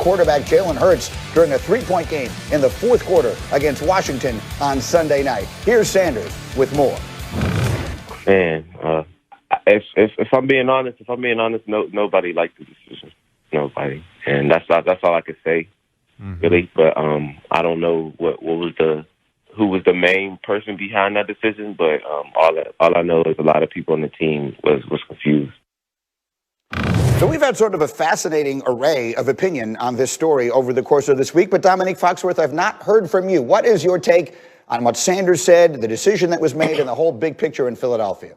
quarterback Jalen Hurts during a 3-point game in the fourth quarter against Washington on Sunday night. Here's Sanders with more. Man, if I'm being honest, nobody liked the decision. Nobody, and that's all I could say, really. But I don't know who was the main person behind that decision. But all I know is a lot of people on the team was confused. So we've had sort of a fascinating array of opinion on this story over the course of this week. But Dominique Foxworth, I've not heard from you. What is your take on what Sanders said, the decision that was made, and the whole big picture in Philadelphia?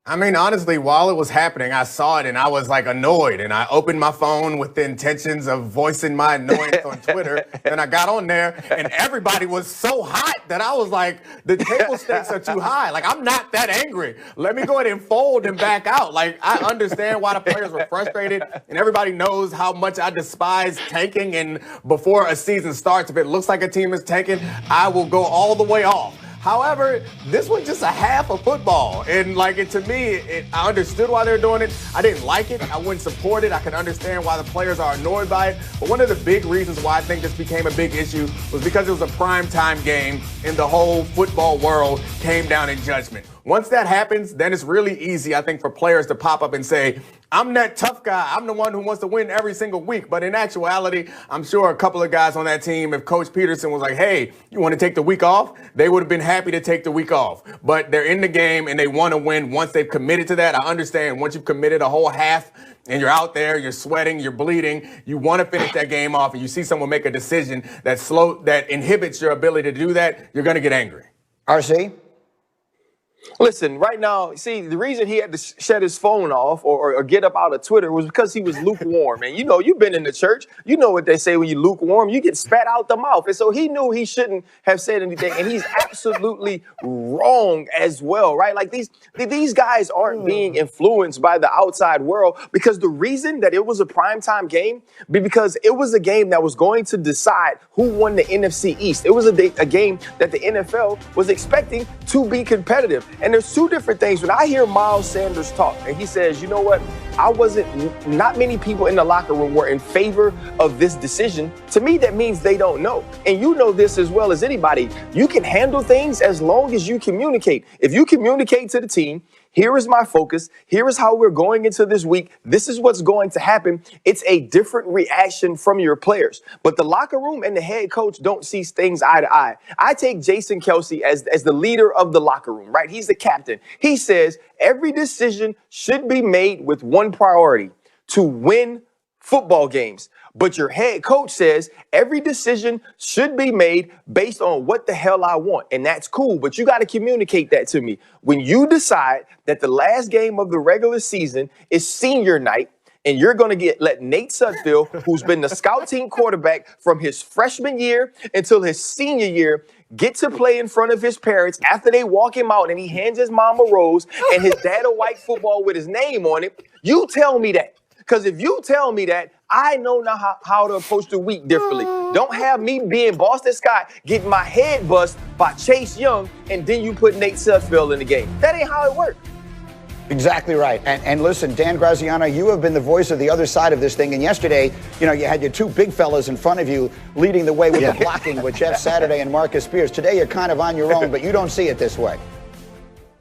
I mean, honestly, while it was happening, I saw it and I was like annoyed, and I opened my phone with the intentions of voicing my annoyance on Twitter. And I got on there and everybody was so hot that I was like, the table stakes are too high. Like, I'm not that angry. Let me go ahead and fold and back out. Like, I understand why the players were frustrated, and everybody knows how much I despise tanking. And before a season starts, if it looks like a team is tanking, I will go all the way off. However, this was just a half of football. And, to me, I understood why they're doing it. I didn't like it. I wouldn't support it. I can understand why the players are annoyed by it. But one of the big reasons why I think this became a big issue was because it was a primetime game and the whole football world came down in judgment. Once that happens, then it's really easy, I think, for players to pop up and say, I'm that tough guy. I'm the one who wants to win every single week. But in actuality, I'm sure a couple of guys on that team, if Coach Peterson was like, hey, you want to take the week off? They would have been happy to take the week off. But they're in the game and they want to win once they've committed to that. I understand once you've committed a whole half and you're out there, you're sweating, you're bleeding, you want to finish that game off, and you see someone make a decision that inhibits your ability to do that, you're going to get angry. RC? Listen, right now, see, the reason he had to shut his phone off or get up out of Twitter was because he was lukewarm. And, you've been in the church. You know what they say when you're lukewarm. You get spat out the mouth. And so he knew he shouldn't have said anything. And he's absolutely wrong as well, right? Like, these guys aren't being influenced by the outside world, because the reason that it was a primetime game because it was a game that was going to decide who won the NFC East. It was a game that the NFL was expecting to be competitive. And there's two different things. When I hear Miles Sanders talk and he says, you know what, not many people in the locker room were in favor of this decision. To me, that means they don't know. And you know this as well as anybody. You can handle things as long as you communicate. If you communicate to the team, here is my focus. Here is how we're going into this week. This is what's going to happen. It's a different reaction from your players. But the locker room and the head coach don't see things eye to eye. I take Jason Kelce as the leader of the locker room, right? He's the captain. He says every decision should be made with one priority: to win football games. But your head coach says every decision should be made based on what the hell I want. And that's cool, but you got to communicate that to me. When you decide that the last game of the regular season is senior night, and you're going to let Nate Sudfeld, who's been the scout team quarterback from his freshman year until his senior year, get to play in front of his parents after they walk him out and he hands his mom a rose and his dad a white football with his name on it, you tell me that. Because if you tell me that, I know now how to approach the week differently. Don't have me being Boston Scott, getting my head bust by Chase Young, and then you put Nate Sudfeld in the game. That ain't how it works. Exactly right. And listen, Dan Graziano, you have been the voice of the other side of this thing. And yesterday, you had your two big fellas in front of you leading the way with the blocking with Jeff Saturday and Marcus Spears. Today, you're kind of on your own, but you don't see it this way.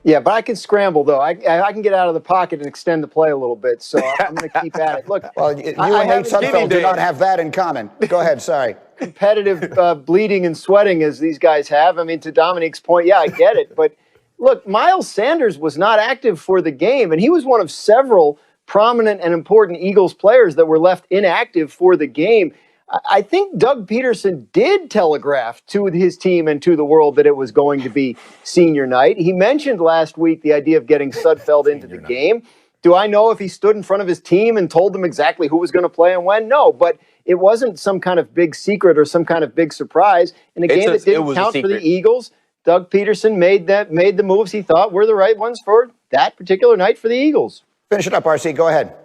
Yeah, but I can scramble, though. I can get out of the pocket and extend the play a little bit, so I'm going to keep at it. Look, well, you and Nate Sudfeld do not have that in common. Go ahead, sorry. Competitive bleeding and sweating as these guys have. I mean, to Dominique's point, yeah, I get it. But look, Miles Sanders was not active for the game, and he was one of several prominent and important Eagles players that were left inactive for the game. I think Doug Peterson did telegraph to his team and to the world that it was going to be senior night. He mentioned last week the idea of getting Sudfeld into the game. Do I know if he stood in front of his team and told them exactly who was going to play and when? No, but it wasn't some kind of big secret or some kind of big surprise. In a game that didn't count for the Eagles, Doug Peterson made the moves he thought were the right ones for that particular night for the Eagles. Finish it up, RC. Go ahead.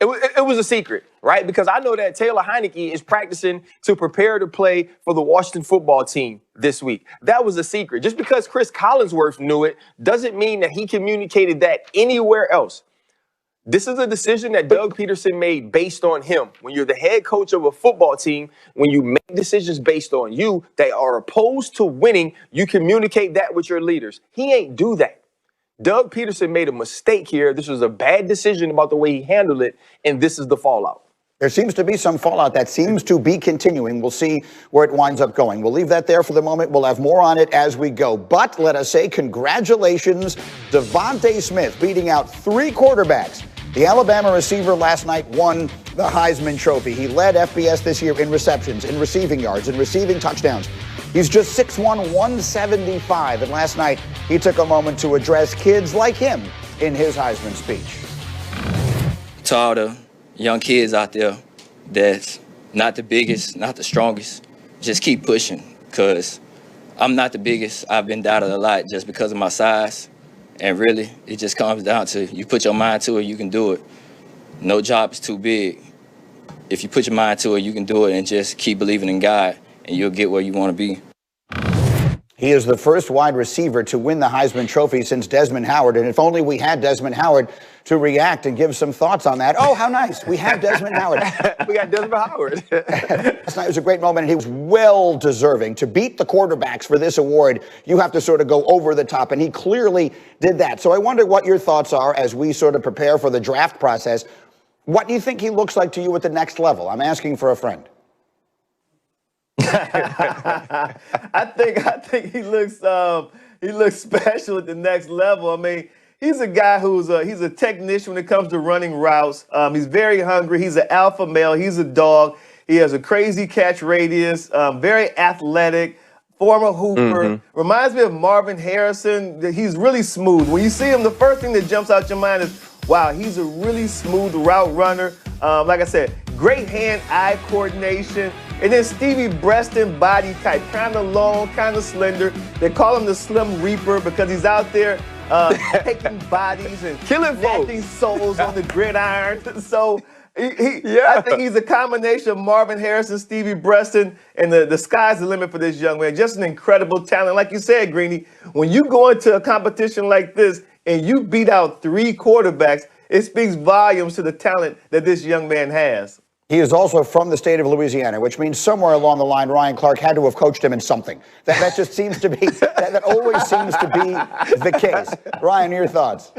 It was a secret, right? Because I know that Taylor Heineke is practicing to prepare to play for the Washington football team this week. That was a secret. Just because Chris Collinsworth knew it doesn't mean that he communicated that anywhere else. This is a decision that Doug Peterson made based on him. When you're the head coach of a football team, when you make decisions based on you that are opposed to winning, you communicate that with your leaders. He ain't do that. Doug Peterson made a mistake here. This was a bad decision about the way he handled it, and this is the fallout. There seems to be some fallout that seems to be continuing. We'll see where it winds up going. We'll leave that there for the moment. We'll have more on it as we go. But let us say congratulations, Devontae Smith, beating out 3 quarterbacks. The Alabama receiver last night won the Heisman Trophy. He led FBS this year in receptions, in receiving yards, in receiving touchdowns. He's just 6'1", 175. And last night, he took a moment to address kids like him in his Heisman speech. To all the young kids out there that's not the biggest, not the strongest, just keep pushing, because I'm not the biggest. I've been doubted a lot just because of my size. And really, it just comes down to you put your mind to it, you can do it. No job is too big. If you put your mind to it, you can do it, and just keep believing in God, and you'll get where you want to be. He is the first wide receiver to win the Heisman Trophy since Desmond Howard. And if only we had Desmond Howard to react and give some thoughts on that. Oh, how nice. We have Desmond Howard. We got Desmond Howard. Last night was a great moment, and he was well deserving. To beat the quarterbacks for this award, you have to sort of go over the top, and he clearly did that. So I wonder what your thoughts are as we sort of prepare for the draft process. What do you think he looks like to you at the next level? I'm asking for a friend. I think he looks special at the next level. I mean, he's a guy he's a technician when it comes to running routes. He's very hungry. He's an alpha male. He's a dog. He has a crazy catch radius. Very athletic. Former Hooper. Reminds me of Marvin Harrison. He's really smooth. When you see him, the first thing that jumps out your mind is, wow, he's a really smooth route runner. Like I said, great hand-eye coordination. And then Stevie Breaston body type, kind of long, kind of slender. They call him the Slim Reaper because he's out there taking bodies and killing snatching souls on the gridiron. So I think he's a combination of Marvin Harrison, Stevie Breaston, and the sky's the limit for this young man. Just an incredible talent. Like you said, Greeny, when you go into a competition like this and you beat out 3 quarterbacks, it speaks volumes to the talent that this young man has. He is also from the state of Louisiana, which means somewhere along the line, Ryan Clark had to have coached him in something. That just seems to be, that always seems to be the case. Ryan, your thoughts?